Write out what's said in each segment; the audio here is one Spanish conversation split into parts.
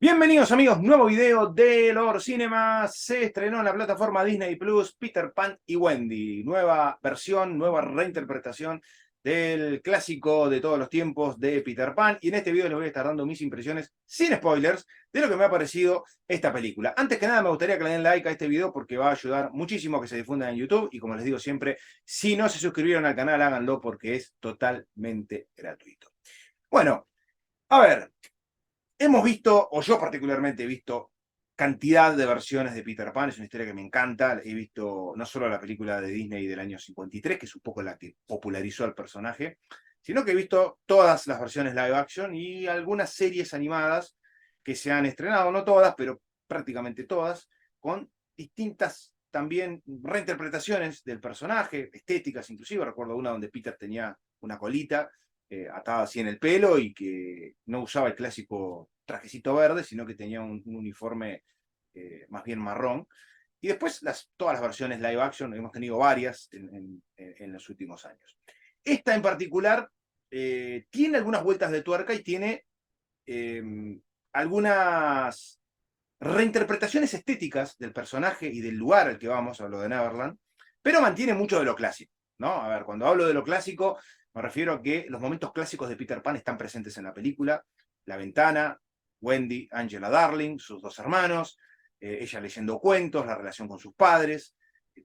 Bienvenidos amigos, nuevo video de Lord Cinema. Se estrenó en la plataforma Disney Plus Peter Pan y Wendy. Nueva versión, nueva reinterpretación del clásico de todos los tiempos de Peter Pan. Y en este video les voy a estar dando mis impresiones, sin spoilers, de lo que me ha parecido esta película. Antes que nada me gustaría que le den like a este video porque va a ayudar muchísimo a que se difunda en YouTube. Y como les digo siempre, si no se suscribieron al canal, háganlo porque es totalmente gratuito. Bueno, a ver. Hemos visto, o yo particularmente he visto, cantidad de versiones de Peter Pan. Es una historia que me encanta. He visto no solo la película de Disney del año 53, que es un poco la que popularizó al personaje, sino que he visto todas las versiones live action y algunas series animadas que se han estrenado, no todas, pero prácticamente todas, con distintas también reinterpretaciones del personaje, estéticas inclusive. Recuerdo una donde Peter tenía una colita atada así en el pelo y que no usaba el clásico trajecito verde, sino que tenía un uniforme más bien marrón. Y después todas las versiones live action, hemos tenido varias en los últimos años. Esta en particular tiene algunas vueltas de tuerca y tiene algunas reinterpretaciones estéticas del personaje y del lugar al que vamos, hablo de Neverland, pero mantiene mucho de lo clásico, ¿no? A ver, cuando hablo de lo clásico, me refiero a que los momentos clásicos de Peter Pan están presentes en la película. La ventana, Wendy, Angela Darling, sus dos hermanos, ella leyendo cuentos, la relación con sus padres,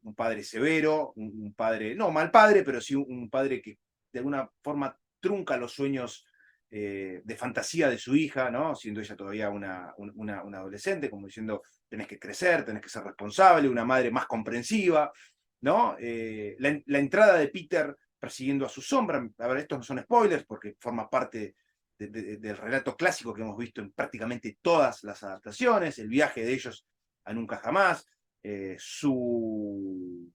un padre severo, un padre, no mal padre, pero sí un padre que de alguna forma trunca los sueños de fantasía de su hija, ¿no? Siendo ella todavía una adolescente, como diciendo, tenés que crecer, tenés que ser responsable, una madre más comprensiva, ¿no? La entrada de Peter persiguiendo a su sombra, a ver, estos no son spoilers porque forma parte del relato clásico que hemos visto en prácticamente todas las adaptaciones, el viaje de ellos a Nunca Jamás, su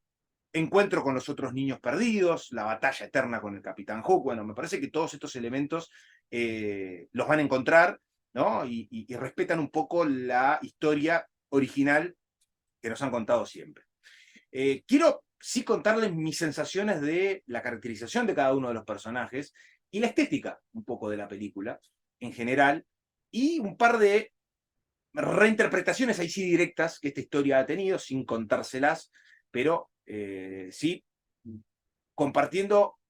encuentro con los otros niños perdidos, la batalla eterna con el Capitán Hook. Bueno, me parece que todos estos elementos los van a encontrar, ¿no? Y respetan un poco la historia original que nos han contado siempre. Quiero sí contarles mis sensaciones de la caracterización de cada uno de los personajes y la estética un poco de la película en general, y un par de reinterpretaciones ahí sí directas que esta historia ha tenido, sin contárselas, pero sí compartiendo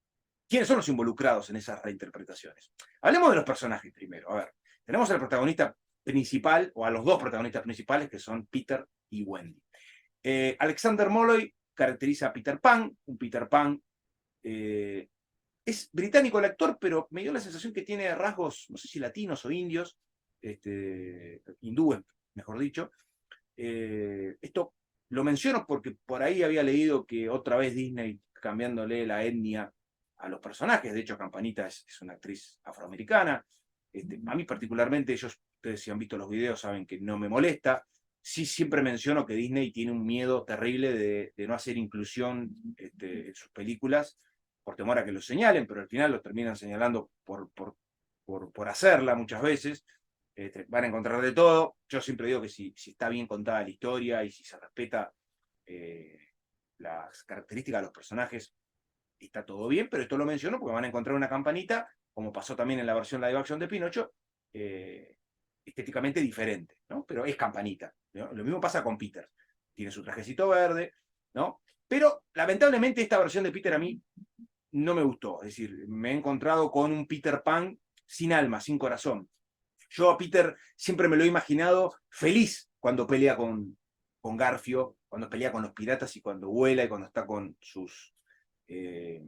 quiénes son los involucrados en esas reinterpretaciones. Hablemos de los personajes primero. A ver, tenemos al protagonista principal, o a los dos protagonistas principales, que son Peter y Wendy. Alexander Molloy caracteriza a Peter Pan, un Peter Pan es británico el actor, pero me dio la sensación que tiene rasgos, no sé si latinos o indios, hindúes, mejor dicho. Esto lo menciono porque por ahí había leído que otra vez Disney cambiándole la etnia a los personajes. De hecho, Campanita es una actriz afroamericana. A mí particularmente, ustedes si han visto los videos saben que no me molesta. Sí, siempre menciono que Disney tiene un miedo terrible de no hacer inclusión en sus películas por temor a que los señalen, pero al final los terminan señalando por hacerla muchas veces. Van a encontrar de todo. Yo siempre digo que si está bien contada la historia y si se respeta eh, las características de los personajes, está todo bien, pero esto lo menciono porque van a encontrar una campanita, como pasó también en la versión live action de Pinocho, estéticamente diferente, ¿no? Pero es campanita, ¿no? Lo mismo pasa con Peter. Tiene su trajecito verde, ¿no? Pero lamentablemente esta versión de Peter a mí no me gustó. Es decir, me he encontrado con un Peter Pan sin alma, sin corazón. Yo a Peter siempre me lo he imaginado feliz cuando pelea con Garfio, cuando pelea con los piratas y cuando vuela y cuando está con eh,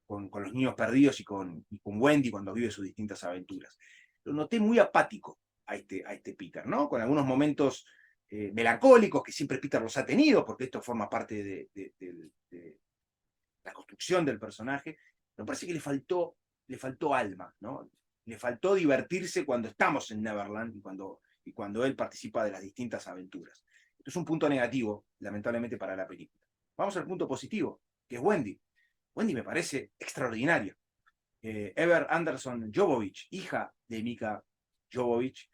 con los niños perdidos y con Wendy cuando vive sus distintas aventuras. Lo noté muy apático a este Peter, ¿no? Con algunos momentos melancólicos que siempre Peter los ha tenido, porque esto forma parte de la construcción del personaje. Me parece que le faltó alma, ¿no? Le faltó divertirse cuando estamos en Neverland y cuando él participa de las distintas aventuras. Esto es un punto negativo, lamentablemente, para la película. Vamos al punto positivo, que es Wendy. Wendy me parece extraordinaria. Ever Anderson Jovovich, hija de Mika Jovovich,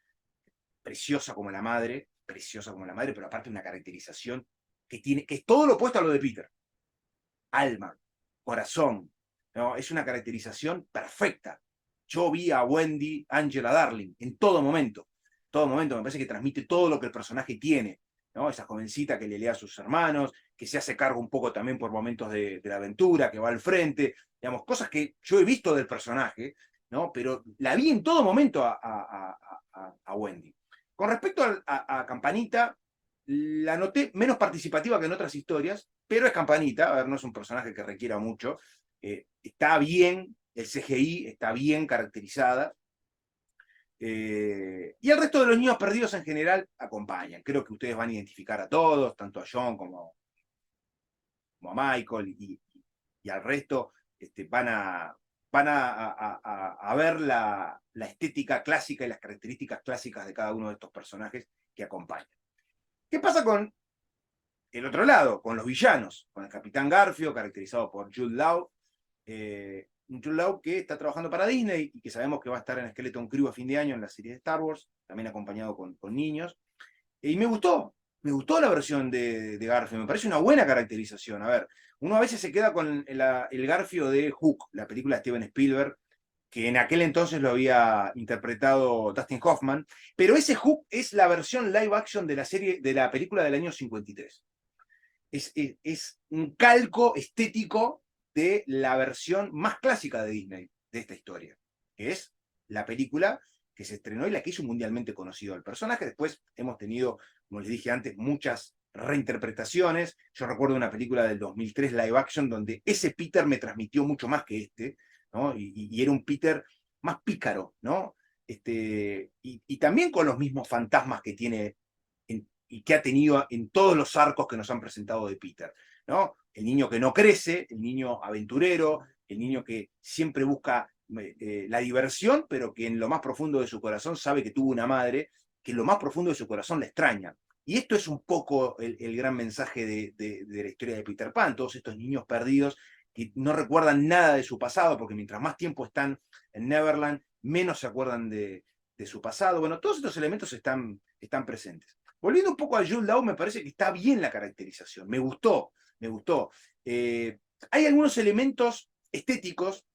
preciosa como la madre, pero aparte una caracterización que es todo lo opuesto a lo de Peter. Alma, corazón, ¿no? Es una caracterización perfecta. Yo vi a Wendy Angela Darling en todo momento. todo momento me parece que transmite todo lo que el personaje tiene, ¿no? Esa jovencita que le lee a sus hermanos, que se hace cargo un poco también por momentos de la aventura, que va al frente, digamos, cosas que yo he visto del personaje, ¿no? Pero la vi en todo momento a Wendy. Con respecto a Campanita, la noté menos participativa que en otras historias, pero es Campanita, a ver, no es un personaje que requiera mucho, está bien, el CGI está bien caracterizada, y el resto de los niños perdidos en general acompañan. Creo que ustedes van a identificar a todos, tanto a John como a Michael y al resto, van a ver la estética clásica y las características clásicas de cada uno de estos personajes que acompañan. ¿Qué pasa con el otro lado, con los villanos? Con el Capitán Garfio, caracterizado por Jude Law, un Jude Law que está trabajando para Disney y que sabemos que va a estar en Skeleton Crew a fin de año en la serie de Star Wars, también acompañado con niños. Y me gustó la versión de Garfio, me parece una buena caracterización. A ver, uno a veces se queda con el Garfio de Hook, la película de Steven Spielberg, que en aquel entonces lo había interpretado Dustin Hoffman, pero ese Hook es la versión live action de la serie, de la película del año 53. Es un calco estético de la versión más clásica de Disney de esta historia, que es la película que se estrenó y la que hizo mundialmente conocido al personaje. Después hemos tenido, como les dije antes, muchas reinterpretaciones. Yo recuerdo una película del 2003 live action donde ese Peter me transmitió mucho más que este, ¿no? Y era un Peter más pícaro, ¿no? Y también con los mismos fantasmas que tiene y que ha tenido en todos los arcos que nos han presentado de Peter, ¿no? El niño que no crece, el niño aventurero, el niño que siempre busca la diversión, pero que en lo más profundo de su corazón sabe que tuvo una madre, que en lo más profundo de su corazón la extraña. Y esto es un poco el gran mensaje de la historia de Peter Pan, todos estos niños perdidos que no recuerdan nada de su pasado, porque mientras más tiempo están en Neverland, menos se acuerdan de su pasado. Bueno, todos estos elementos están presentes. Volviendo un poco a Jude Law, me parece que está bien la caracterización. Me gustó, me gustó. Hay algunos elementos estéticos,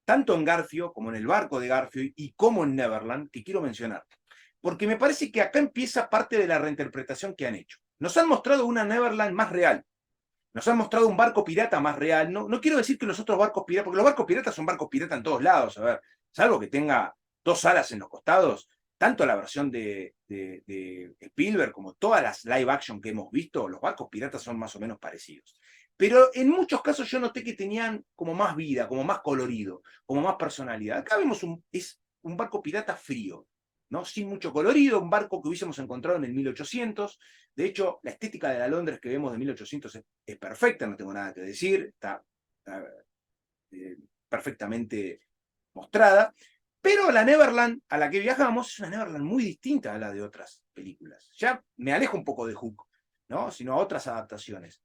tanto en Garfio como en el barco de Garfio y como en Neverland, que quiero mencionar. Porque me parece que acá empieza parte de la reinterpretación que han hecho. Nos han mostrado una Neverland más real. Nos han mostrado un barco pirata más real. No quiero decir que los otros barcos piratas, porque los barcos piratas son barcos piratas en todos lados, a ver, salvo que tenga dos alas en los costados, tanto la versión de Spielberg como todas las live action que hemos visto, los barcos piratas son más o menos parecidos. Pero en muchos casos yo noté que tenían como más vida, como más colorido, como más personalidad. Acá vemos es un barco pirata frío, ¿no? Sin mucho colorido, un barco que hubiésemos encontrado en el 1800. De hecho, la estética de la Londres que vemos de 1800 es perfecta, no tengo nada que decir, está perfectamente mostrada. Pero la Neverland a la que viajamos es una Neverland muy distinta a la de otras películas. Ya me alejo un poco de Hook, ¿no? Sino a otras adaptaciones.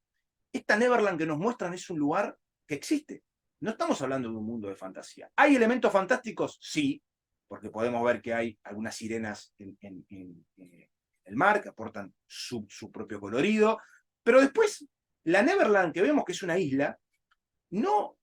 Esta Neverland que nos muestran es un lugar que existe. No estamos hablando de un mundo de fantasía. ¿Hay elementos fantásticos? Sí, porque podemos ver que hay algunas sirenas en el mar que aportan su propio colorido, pero después la Neverland que vemos que es una isla, no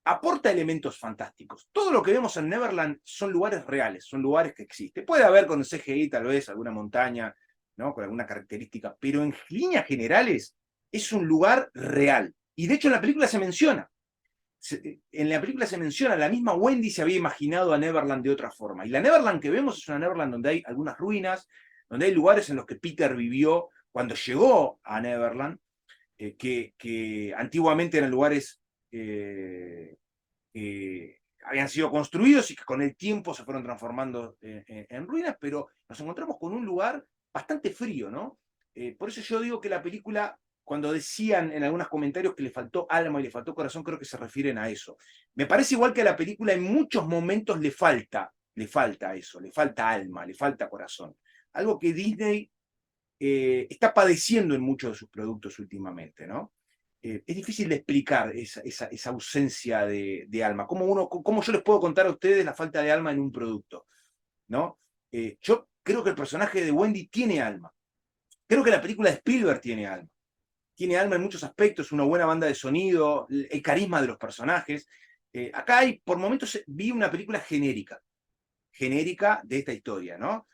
aporta elementos fantásticos. Todo lo que vemos en Neverland son lugares reales, son lugares que existen. Puede haber con CGI tal vez alguna montaña, ¿no? Con alguna característica, pero en líneas generales es un lugar real. Y de hecho en la película se menciona. En la película se menciona, la misma Wendy se había imaginado a Neverland de otra forma. Y la Neverland que vemos es una Neverland donde hay algunas ruinas, donde hay lugares en los que Peter vivió cuando llegó a Neverland, que antiguamente eran lugares habían sido construidos y que con el tiempo se fueron transformando en ruinas, pero nos encontramos con un lugar bastante frío, ¿no? Por eso yo digo que la película, cuando decían en algunos comentarios que le faltó alma y le faltó corazón, creo que se refieren a eso. Me parece igual que a la película en muchos momentos le falta eso, le falta alma, le falta corazón. Algo que Disney está padeciendo en muchos de sus productos últimamente, ¿no? Es difícil de explicar esa ausencia de alma. ¿Cómo yo les puedo contar a ustedes la falta de alma en un producto? ¿No? Yo creo que el personaje de Wendy tiene alma. Creo que la película de Spielberg tiene alma. Tiene alma en muchos aspectos, una buena banda de sonido, el carisma de los personajes. Acá por momentos vi una película genérica de esta historia, ¿no?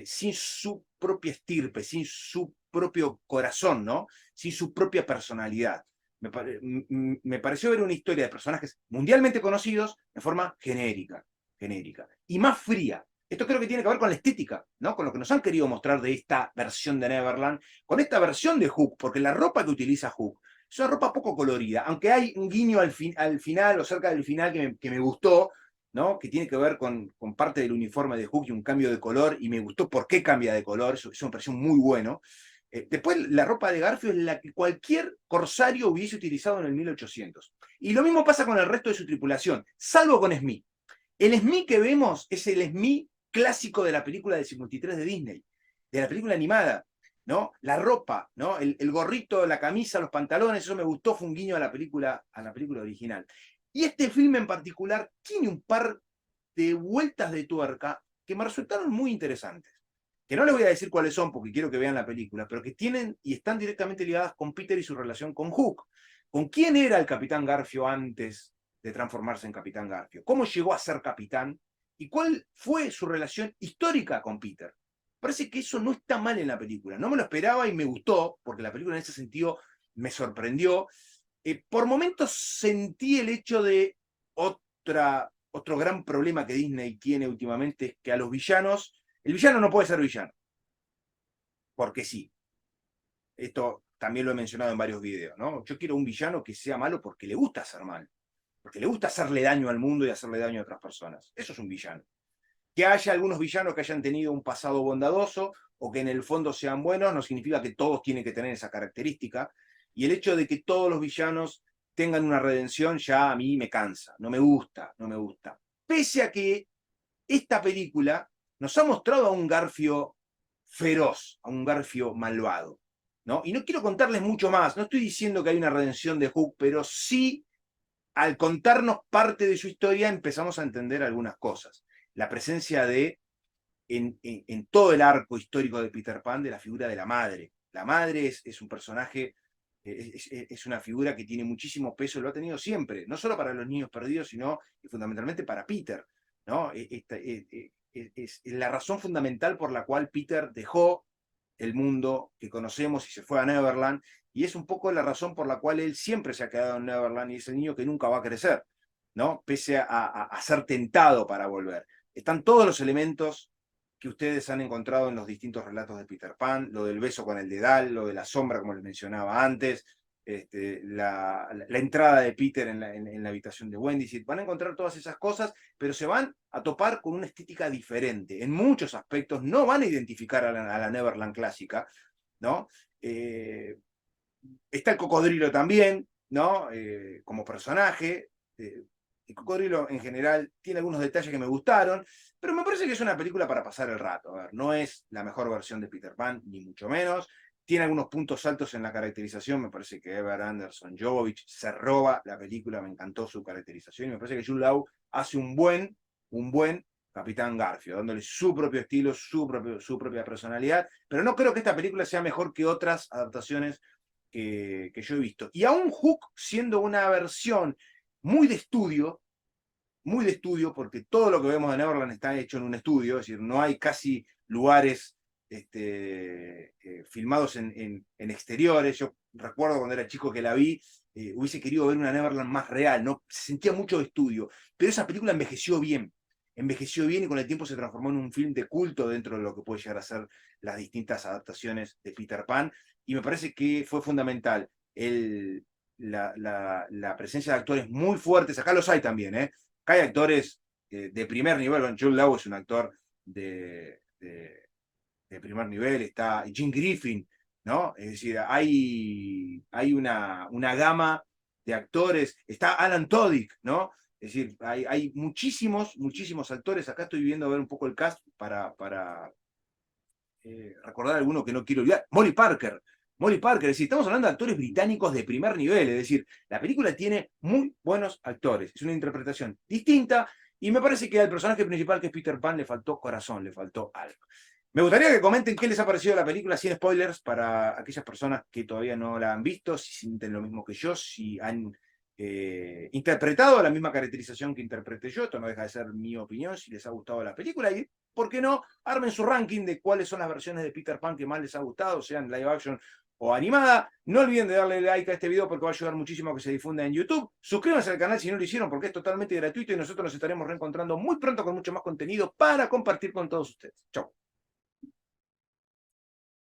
sin su propia estirpe, sin su propio corazón, ¿no? Sin su propia personalidad. Me pareció ver una historia de personajes mundialmente conocidos de forma genérica, genérica y más fría. Esto creo que tiene que ver con la estética, ¿no? Con lo que nos han querido mostrar de esta versión de Neverland, con esta versión de Hook, porque la ropa que utiliza Hook es una ropa poco colorida, aunque hay un guiño al final o cerca del final que me gustó, ¿no? Que tiene que ver con parte del uniforme de Hook y un cambio de color, y me gustó por qué cambia de color, eso me pareció muy bueno. Después, la ropa de Garfio es la que cualquier corsario hubiese utilizado en el 1800. Y lo mismo pasa con el resto de su tripulación, salvo con Smith. El Smith que vemos es el Smith clásico de la película del 53 de Disney, de la película animada, ¿no? La ropa, ¿no? El gorrito, la camisa, los pantalones, eso me gustó, fue un guiño a la película original. Y este filme en particular tiene un par de vueltas de tuerca que me resultaron muy interesantes. Que no les voy a decir cuáles son porque quiero que vean la película, pero que tienen y están directamente ligadas con Peter y su relación con Hook. ¿Con quién era el Capitán Garfio antes de transformarse en Capitán Garfio? ¿Cómo llegó a ser capitán? ¿Y cuál fue su relación histórica con Peter? Parece que eso no está mal en la película. No me lo esperaba y me gustó, porque la película en ese sentido me sorprendió. Por momentos sentí el hecho de otro gran problema que Disney tiene últimamente, es que a los villanos, el villano no puede ser villano, porque sí. Esto también lo he mencionado en varios videos, ¿no? Yo quiero un villano que sea malo porque le gusta hacer mal, porque le gusta hacerle daño al mundo y hacerle daño a otras personas. Eso es un villano. Que haya algunos villanos que hayan tenido un pasado bondadoso o que en el fondo sean buenos no significa que todos tienen que tener esa característica. Y el hecho de que todos los villanos tengan una redención ya a mí me cansa, no me gusta, no me gusta. Pese a que esta película nos ha mostrado a un Garfio feroz, a un Garfio malvado, ¿no? Y no quiero contarles mucho más, no estoy diciendo que hay una redención de Hook, pero sí, al contarnos parte de su historia, empezamos a entender algunas cosas. La presencia en todo el arco histórico de Peter Pan, de la figura de la madre. La madre es un personaje, es una figura que tiene muchísimo peso, lo ha tenido siempre, no solo para los niños perdidos, sino fundamentalmente para Peter, ¿no? Es la razón fundamental por la cual Peter dejó el mundo que conocemos y se fue a Neverland, y es un poco la razón por la cual él siempre se ha quedado en Neverland y es el niño que nunca va a crecer, ¿no? Pese a ser tentado para volver. Están todos los elementos que ustedes han encontrado en los distintos relatos de Peter Pan, lo del beso con el dedal, lo de la sombra, como les mencionaba antes, la entrada de Peter en la habitación de Wendy. Van a encontrar todas esas cosas, pero se van a topar con una estética diferente. En muchos aspectos no van a identificar a la Neverland clásica, ¿no? Está el cocodrilo también, ¿no? Como personaje. El cocodrilo en general tiene algunos detalles que me gustaron, pero me parece que es una película para pasar el rato. A ver, no es la mejor versión de Peter Pan, ni mucho menos. Tiene algunos puntos altos en la caracterización. Me parece que Ever Anderson Jovovich se roba la película, me encantó su caracterización. Y me parece que Jude Law hace un buen Capitán Garfio, dándole su propio estilo, su propia personalidad. Pero no creo que esta película sea mejor que otras adaptaciones que yo he visto. Y aún Hook, siendo una versión muy de estudio, porque todo lo que vemos de Neverland está hecho en un estudio, es decir, no hay casi lugares filmados en exteriores. Yo recuerdo cuando era chico que la vi, hubiese querido ver una Neverland más real, ¿no? Se sentía mucho de estudio, pero esa película envejeció bien y con el tiempo se transformó en un film de culto dentro de lo que puede llegar a ser las distintas adaptaciones de Peter Pan, y me parece que fue fundamental la presencia de actores muy fuertes. Acá los hay también, ¿eh? Acá hay actores de primer nivel. Bueno, Jude Law es un actor de primer nivel. Está Jim Griffin, ¿no? Es decir, hay una gama de actores. Está Alan Tudyk, ¿no? Es decir, hay muchísimos actores. Acá estoy viendo a ver un poco el cast para recordar alguno que no quiero olvidar. Molly Parker, es decir, estamos hablando de actores británicos de primer nivel, es decir, la película tiene muy buenos actores, es una interpretación distinta, y me parece que al personaje principal, que es Peter Pan, le faltó corazón, le faltó algo. Me gustaría que comenten qué les ha parecido la película, sin spoilers, para aquellas personas que todavía no la han visto, si sienten lo mismo que yo, si han interpretado la misma caracterización que interpreté yo. Esto no deja de ser mi opinión, si les ha gustado la película. Y, ¿por qué no? Armen su ranking de cuáles son las versiones de Peter Pan que más les ha gustado, sean live action o animada. No olviden de darle like a este video porque va a ayudar muchísimo a que se difunda en YouTube. Suscríbanse al canal si no lo hicieron porque es totalmente gratuito y nosotros nos estaremos reencontrando muy pronto con mucho más contenido para compartir con todos ustedes. Chau.